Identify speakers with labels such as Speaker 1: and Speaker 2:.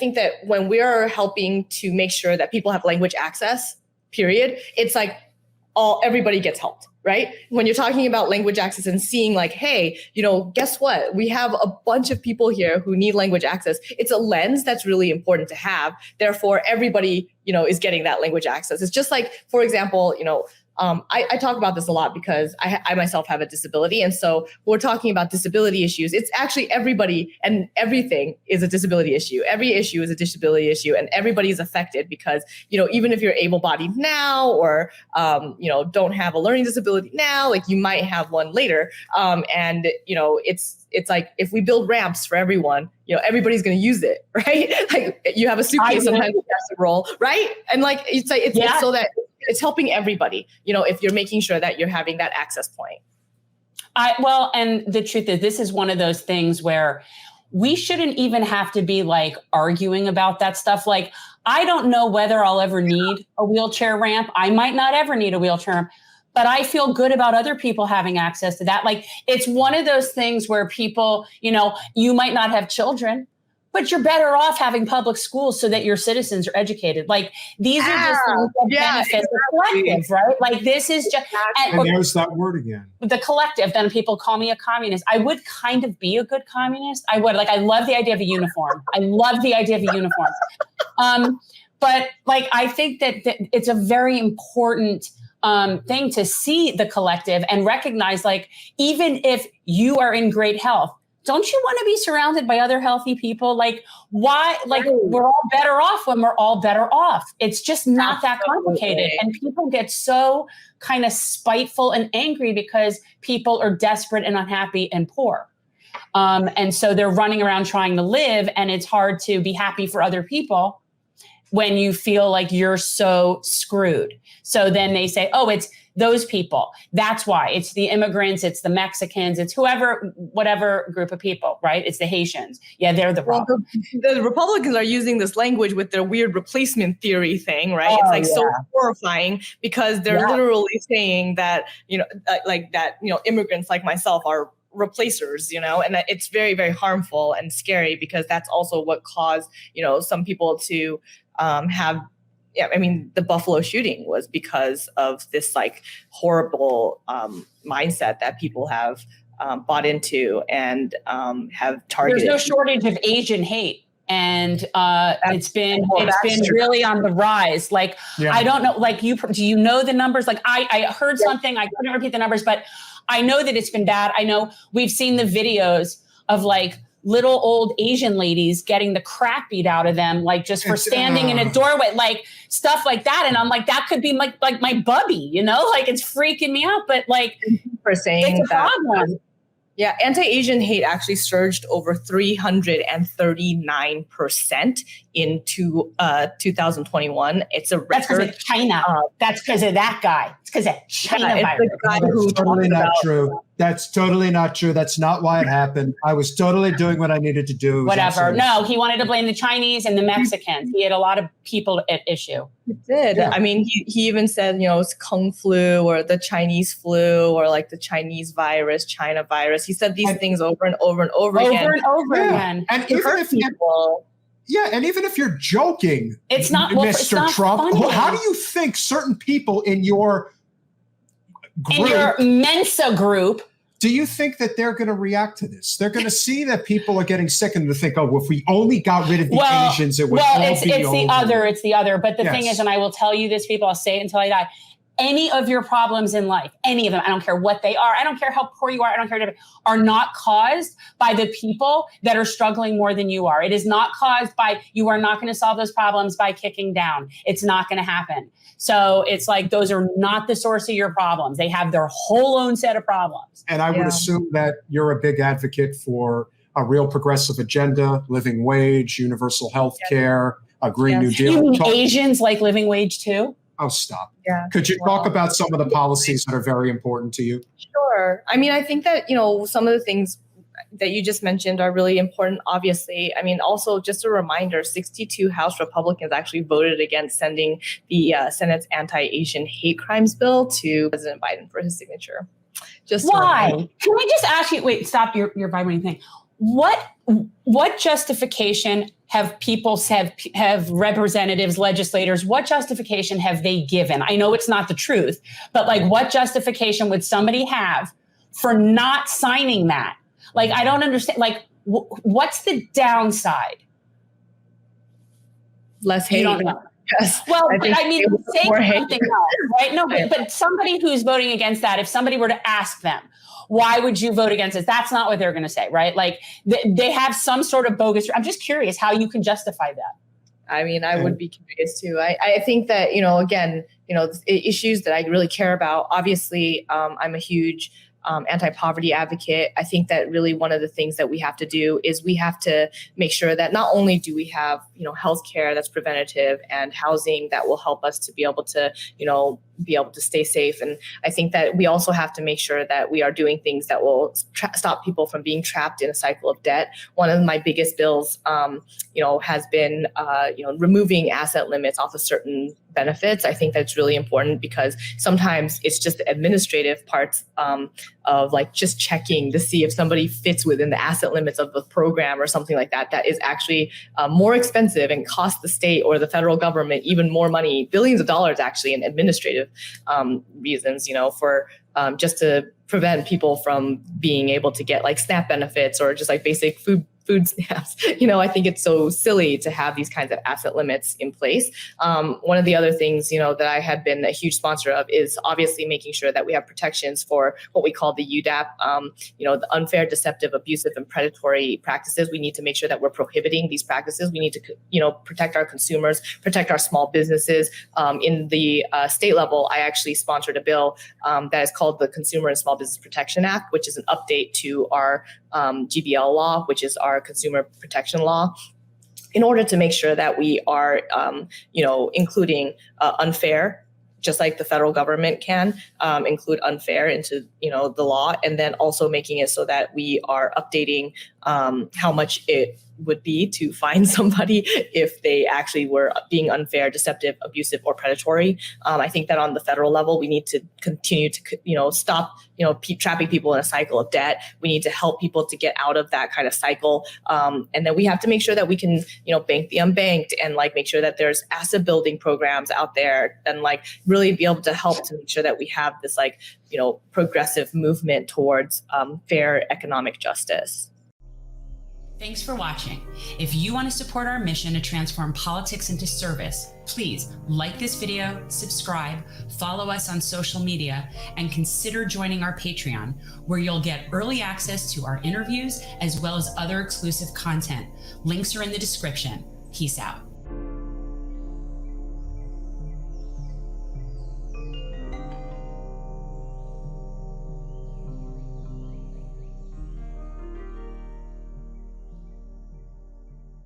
Speaker 1: think that when we're helping to make sure that people have language access, period, it's like everybody gets helped, right? When you're talking about language access and seeing like, hey, guess what? We have a bunch of people here who need language access. It's a lens that's really important to have. Therefore, everybody, is getting that language access. It's just like, for example, I talk about this a lot because I myself have a disability. And so we're talking about disability issues. It's actually everybody and everything is a disability issue. Every issue is a disability issue and everybody is affected because, even if you're able-bodied now or, don't have a learning disability now, like you might have one later. It's like if we build ramps for everyone, everybody's going to use it, right? Like you have a suitcase, sometimes you have to roll, right? And like, it's so that it's helping everybody, if you're making sure that you're having that access point.
Speaker 2: And the truth is, this is one of those things where we shouldn't even have to be like arguing about that stuff. Like, I don't know whether I'll ever need a wheelchair ramp. I might not ever need a wheelchair ramp, but I feel good about other people having access to that. Like, it's one of those things where people, you might not have children, but you're better off having public schools so that your citizens are educated. Like, these are just benefits of collective, right? Like, this is just...
Speaker 3: And there's that word again.
Speaker 2: The collective, then people call me a communist. I would kind of be a good communist. I would. Like, I love the idea of a uniform. But like, I think that it's a very important thing to see the collective and recognize, like, even if you are in great health, don't you want to be surrounded by other healthy people? Like, why? Like, we're all better off when we're all better off. It's just not that complicated. And people get so kind of spiteful and angry because people are desperate and unhappy and poor. And so they're running around trying to live, and it's hard to be happy for other people when you feel like you're so screwed. So then they say, oh, it's those people. That's why. It's the immigrants, it's the Mexicans, it's whoever, whatever group of people, right? It's the Haitians. Yeah, they're the problem.
Speaker 1: Well, the Republicans are using this language with their weird replacement theory thing, right? It's like so horrifying because they're literally saying that, immigrants like myself are replacers, and it's very, very harmful and scary because that's also what caused, some people to have. Yeah, I mean, the Buffalo shooting was because of this like horrible mindset that people have bought into and have targeted.
Speaker 2: There's no shortage of Asian hate. And it's been really on the rise. Like, I don't know, like do you know the numbers? Like I heard something, I couldn't repeat the numbers, but I know that it's been bad. I know we've seen the videos of like little old Asian ladies getting the crap beat out of them, like just for standing in a doorway, like stuff like that. And I'm like, that could be like my bubby, like it's freaking me out. But like,
Speaker 1: for saying
Speaker 2: it's a problem.
Speaker 1: Yeah, anti-Asian hate actually surged over 339% in 2021. It's a record.
Speaker 2: That's because of China. That's because of that guy. It's because of China virus.
Speaker 3: That's totally not true. That's totally not true. That's not why it happened. I was totally doing what I needed to do.
Speaker 2: Whatever. No, he wanted to blame the Chinese and the Mexicans. He had a lot of people at issue.
Speaker 1: He did. Yeah. I mean, he even said, it's Kung flu or the Chinese flu or like the Chinese virus, China virus. He said these things over and over and over again.
Speaker 2: Over and over again.
Speaker 3: And even if people... Yeah, and even if you're joking,
Speaker 2: it's not,
Speaker 3: Mr. Trump,
Speaker 2: funny.
Speaker 3: How do you think certain people in your group,
Speaker 2: in your Mensa group,
Speaker 3: do you think that they're going to react to this? They're going to see that people are getting sick and to think, oh, if we only got rid of the Asians, it would all be over.
Speaker 2: It's the other. But the thing is, and I will tell you this, people, I'll say it until I die. Any of your problems in life, any of them, I don't care what they are, I don't care how poor you are, I don't care, are not caused by the people that are struggling more than you are. It is not caused by, you are not going to solve those problems by kicking down. It's not going to happen. So it's like, those are not the source of your problems. They have their whole own set of problems.
Speaker 3: And I would assume that you're a big advocate for a real progressive agenda, living wage, universal health care, a Green New Deal.
Speaker 2: You mean Asians like living wage too?
Speaker 3: Oh, stop. Yeah. Could you talk about some of the policies that are very important to you?
Speaker 1: Sure. I mean, I think that, some of the things that you just mentioned are really important, obviously. I mean, also just a reminder, 62 House Republicans actually voted against sending the Senate's anti-Asian hate crimes bill to President Biden for his signature.
Speaker 2: Why? Can I just ask you, wait, stop your vibrating thing. What justification have people have representatives, legislators, what justification have they given? I know it's not the truth, but like, what justification would somebody have for not signing that? Like, I don't understand. Like, what's the downside?
Speaker 1: Less hate.
Speaker 2: You don't know.
Speaker 1: Yes.
Speaker 2: Well, I mean, say something else, right? No,
Speaker 1: Right.
Speaker 2: but somebody who's voting against that, if somebody were to ask them, why would you vote against it? That's not what they're going to say, right? Like they have some sort of bogus. I'm just curious how you can justify that.
Speaker 1: I mean, I would be curious too. I think that, again, issues that I really care about, obviously, I'm a huge anti-poverty advocate. I think that really one of the things that we have to do is we have to make sure that not only do we have, healthcare that's preventative and housing that will help us to be able to stay safe. And I think that we also have to make sure that we are doing things that will stop people from being trapped in a cycle of debt. One of my biggest bills, has been, removing asset limits off of certain benefits. I think that's really important because sometimes it's just the administrative parts of like just checking to see if somebody fits within the asset limits of the program or something like that. That is actually more expensive and costs the state or the federal government even more money, billions of dollars actually, in administrative reasons, for just to prevent people from being able to get like SNAP benefits or just like basic food stamps. I think it's so silly to have these kinds of asset limits in place. One of the other things, that I had been a huge sponsor of is obviously making sure that we have protections for what we call the UDAP, the unfair, deceptive, abusive, and predatory practices. We need to make sure that we're prohibiting these practices. We need to, protect our consumers, protect our small businesses. In the state level, I actually sponsored a bill that is called the Consumer and Small Business Protection Act, which is an update to our GBL law, which is our consumer protection law, in order to make sure that we are, including unfair, just like the federal government can include unfair into, the law, and then also making it so that we are updating how much it would be to fine somebody if they actually were being unfair, deceptive, abusive, or predatory. I think that on the federal level, we need to continue to, stop, trapping people in a cycle of debt. We need to help people to get out of that kind of cycle. And then we have to make sure that we can, bank the unbanked and like make sure that there's asset building programs out there and like really be able to help to make sure that we have this like, progressive movement towards fair economic justice.
Speaker 2: Thanks for watching. If you want to support our mission to transform politics into service, please like this video, subscribe, follow us on social media, and consider joining our Patreon, where you'll get early access to our interviews as well as other exclusive content. Links are in the description. Peace out.